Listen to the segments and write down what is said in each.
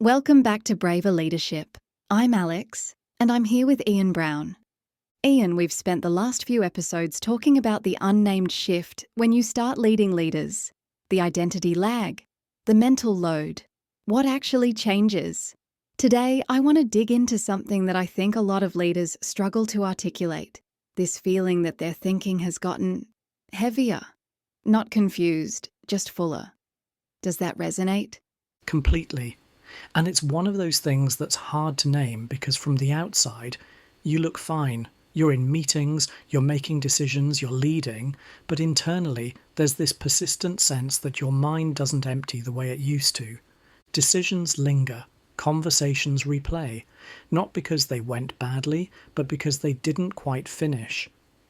Welcome back to Braver Leadership. I'm Alex, and I'm here with Ian Brown. Ian, we've spent the last few episodes talking about the unnamed shift when you start leading leaders, the identity lag, the mental load, what actually changes. Today, I want to dig into something that I think a lot of leaders struggle to articulate, this feeling that their thinking has gotten heavier, not confused, just fuller. Does that resonate? Completely. And it's one of those things that's hard to name because from the outside, you look fine. You're in meetings, you're making decisions, you're leading, but internally, there's this persistent sense that your mind doesn't empty the way it used to. Decisions linger, conversations replay, not because they went badly, but because they didn't quite finish.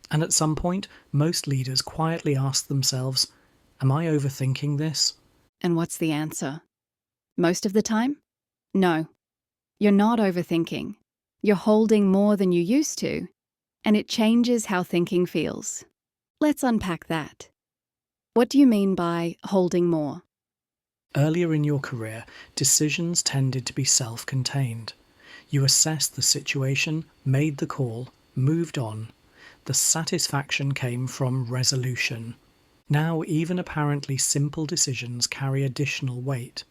And at some point, most leaders quietly ask themselves, am I overthinking this? And what's the answer? Most of the time? No. You're not overthinking. You're holding more than you used to, and it changes how thinking feels. Let's unpack that. What do you mean by holding more? Earlier in your career, decisions tended to be self-contained. You assessed the situation, made the call, moved on. The satisfaction came from resolution. Now, even apparently simple decisions carry additional weight.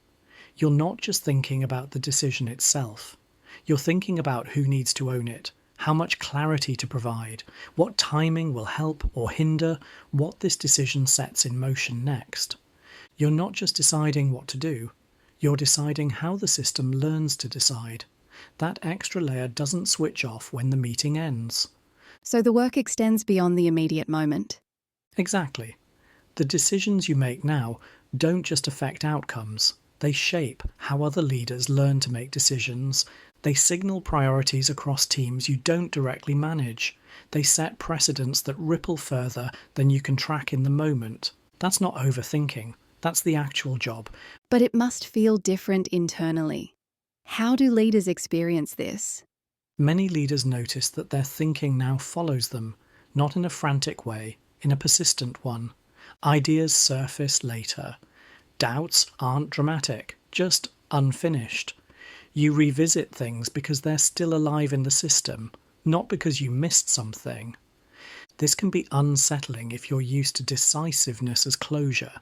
You're not just thinking about the decision itself. You're thinking about who needs to own it, how much clarity to provide, what timing will help or hinder, what this decision sets in motion next. You're not just deciding what to do, you're deciding how the system learns to decide. That extra layer doesn't switch off when the meeting ends. So the work extends beyond the immediate moment. Exactly. The decisions you make now don't just affect outcomes. They shape how other leaders learn to make decisions. They signal priorities across teams you don't directly manage. They set precedents that ripple further than you can track in the moment. That's not overthinking. That's the actual job. But it must feel different internally. How do leaders experience this? Many leaders notice that their thinking now follows them, not in a frantic way, in a persistent one. Ideas surface later. Doubts aren't dramatic, just unfinished. You revisit things because they're still alive in the system, not because you missed something. This can be unsettling if you're used to decisiveness as closure.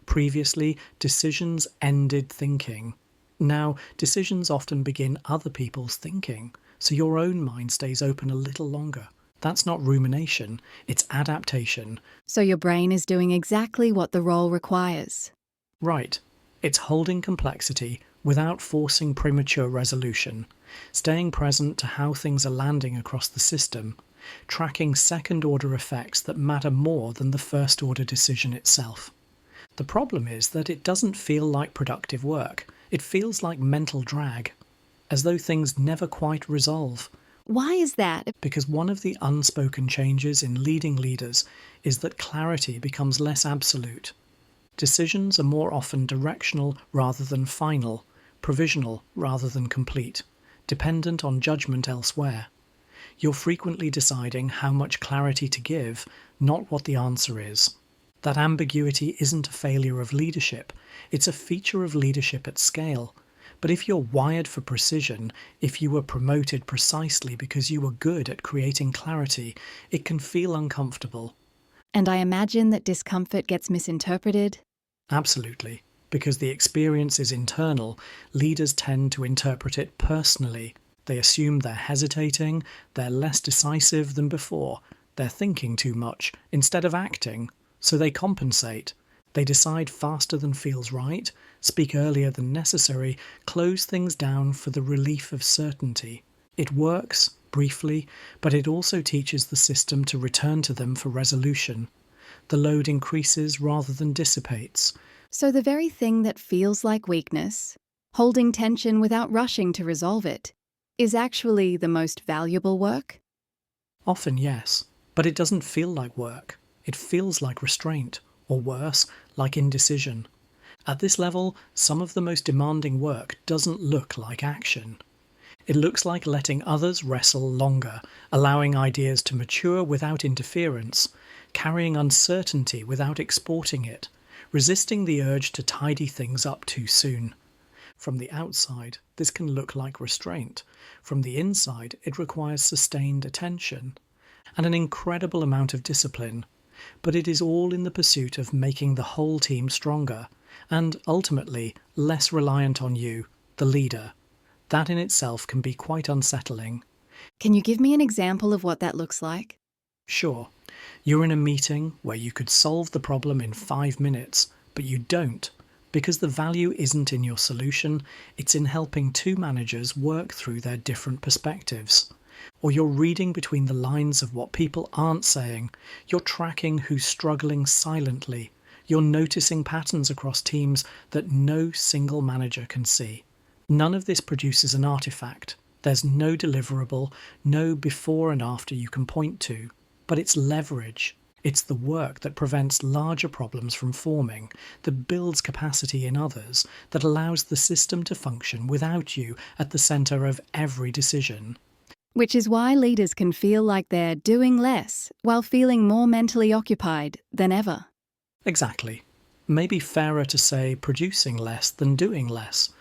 Previously, decisions ended thinking. Now, decisions often begin other people's thinking, so your own mind stays open a little longer. That's not rumination, it's adaptation. So your brain is doing exactly what the role requires. Right. It's holding complexity without forcing premature resolution, staying present to how things are landing across the system, tracking second-order effects that matter more than the first-order decision itself. The problem is that it doesn't feel like productive work. It feels like mental drag, as though things never quite resolve. Why is that? Because one of the unspoken changes in leading leaders is that clarity becomes less absolute. Decisions are more often directional rather than final, provisional rather than complete, dependent on judgment elsewhere. You're frequently deciding how much clarity to give, not what the answer is. That ambiguity isn't a failure of leadership, it's a feature of leadership at scale. But if you're wired for precision, if you were promoted precisely because you were good at creating clarity, it can feel uncomfortable. And I imagine that discomfort gets misinterpreted. Absolutely. Because the experience is internal, leaders tend to interpret it personally. They assume they're hesitating, they're less decisive than before, they're thinking too much instead of acting, so they compensate. They decide faster than feels right, speak earlier than necessary, close things down for the relief of certainty. It works, briefly, but it also teaches the system to return to them for resolution. The load increases rather than dissipates. So the very thing that feels like weakness, holding tension without rushing to resolve it, is actually the most valuable work? Often, yes, but it doesn't feel like work. It feels like restraint, or worse, like indecision. At this level, some of the most demanding work doesn't look like action. It looks like letting others wrestle longer, allowing ideas to mature without interference, carrying uncertainty without exporting it, resisting the urge to tidy things up too soon. From the outside, this can look like restraint. From the inside, it requires sustained attention and an incredible amount of discipline. But it is all in the pursuit of making the whole team stronger and, ultimately, less reliant on you, the leader. That in itself can be quite unsettling. Can you give me an example of what that looks like? Sure, you're in a meeting where you could solve the problem in 5 minutes, but you don't, because the value isn't in your solution, it's in helping two managers work through their different perspectives. Or you're reading between the lines of what people aren't saying, you're tracking who's struggling silently, you're noticing patterns across teams that no single manager can see. None of this produces an artifact. There's no deliverable, no before and after you can point to. But it's leverage. It's the work that prevents larger problems from forming, that builds capacity in others, that allows the system to function without you at the centre of every decision. Which is why leaders can feel like they're doing less while feeling more mentally occupied than ever. Exactly. Maybe fairer to say producing less than doing less.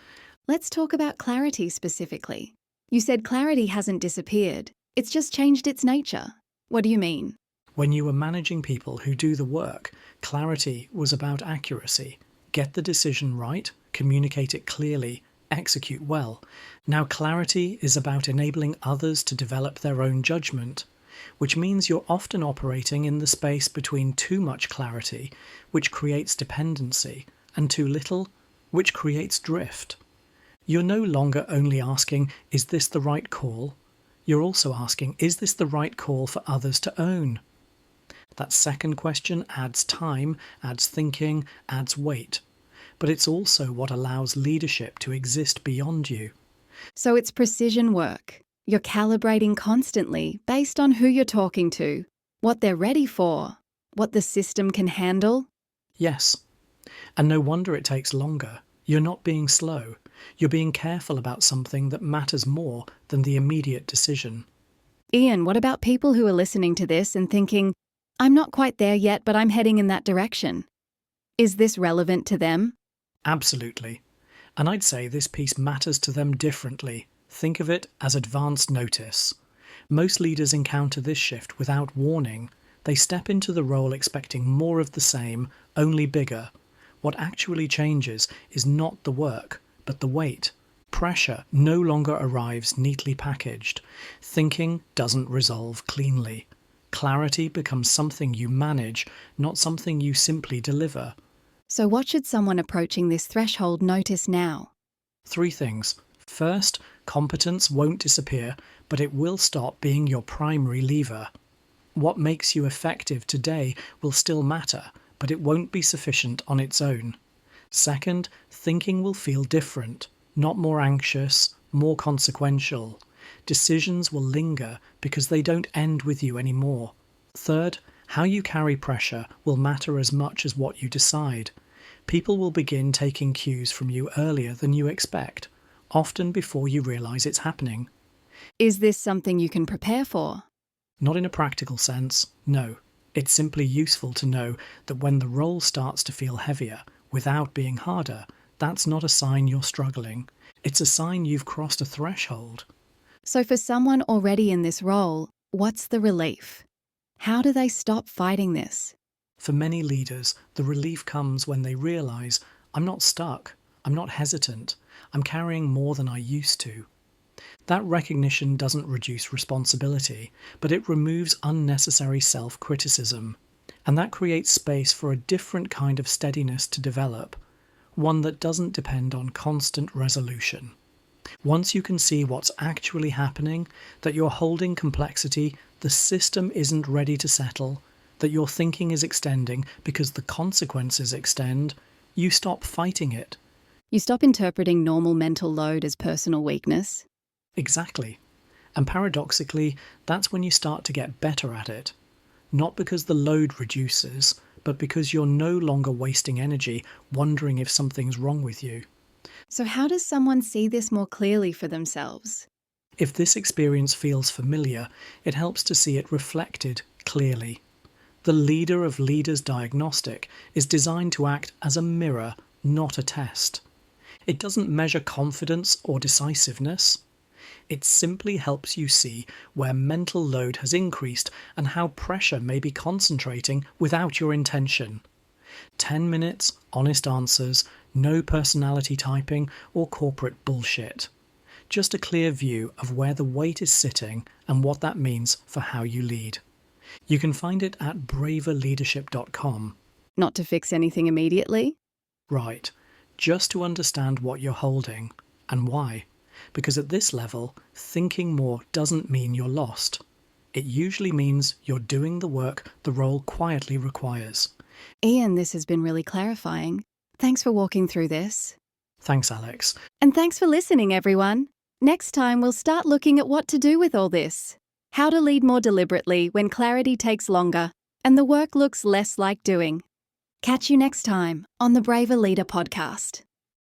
Let's talk about clarity specifically. You said clarity hasn't disappeared, it's just changed its nature. What do you mean? When you were managing people who do the work, clarity was about accuracy. Get the decision right, communicate it clearly, execute well. Now clarity is about enabling others to develop their own judgment, which means you're often operating in the space between too much clarity, which creates dependency, and too little, which creates drift. You're no longer only asking, is this the right call? You're also asking, is this the right call for others to own? That second question adds time, adds thinking, adds weight. But it's also what allows leadership to exist beyond you. So it's precision work. You're calibrating constantly based on who you're talking to, what they're ready for, what the system can handle. Yes. And no wonder it takes longer. You're not being slow. You're being careful about something that matters more than the immediate decision. Ian, what about people who are listening to this and thinking, I'm not quite there yet, but I'm heading in that direction? Is this relevant to them? Absolutely. And I'd say this piece matters to them differently. Think of it as advance notice. Most leaders encounter this shift without warning. They step into the role expecting more of the same, only bigger. What actually changes is not the work, but the weight. Pressure no longer arrives neatly packaged. Thinking doesn't resolve cleanly. Clarity becomes something you manage, not something you simply deliver. So what should someone approaching this threshold notice now? 3 things. First, competence won't disappear, but it will stop being your primary lever. What makes you effective today will still matter, but it won't be sufficient on its own. Second, thinking will feel different, not more anxious, more consequential. Decisions will linger because they don't end with you anymore. Third, how you carry pressure will matter as much as what you decide. People will begin taking cues from you earlier than you expect, often before you realise it's happening. Is this something you can prepare for? Not in a practical sense, no. It's simply useful to know that when the role starts to feel heavier, without being harder, that's not a sign you're struggling. It's a sign you've crossed a threshold. So for someone already in this role, what's the relief? How do they stop fighting this? For many leaders, the relief comes when they realise, I'm not stuck, I'm not hesitant, I'm carrying more than I used to. That recognition doesn't reduce responsibility, but it removes unnecessary self-criticism. And that creates space for a different kind of steadiness to develop, one that doesn't depend on constant resolution. Once you can see what's actually happening, that you're holding complexity, the system isn't ready to settle, that your thinking is extending because the consequences extend, you stop fighting it. You stop interpreting normal mental load as personal weakness. Exactly. And paradoxically, that's when you start to get better at it. Not because the load reduces, but because you're no longer wasting energy wondering if something's wrong with you. So how does someone see this more clearly for themselves? If this experience feels familiar, it helps to see it reflected clearly. The Leader of Leaders diagnostic is designed to act as a mirror, not a test. It doesn't measure confidence or decisiveness. It simply helps you see where mental load has increased and how pressure may be concentrating without your intention. 10 minutes, honest answers, no personality typing or corporate bullshit. Just a clear view of where the weight is sitting and what that means for how you lead. You can find it at braverleadership.com. Not to fix anything immediately? Right, just to understand what you're holding and why. Because at this level, thinking more doesn't mean you're lost. It usually means you're doing the work the role quietly requires. Ian, this has been really clarifying. Thanks for walking through this. Thanks, Alex. And thanks for listening, everyone. Next time, we'll start looking at what to do with all this. How to lead more deliberately when clarity takes longer and the work looks less like doing. Catch you next time on the Braver Leader podcast.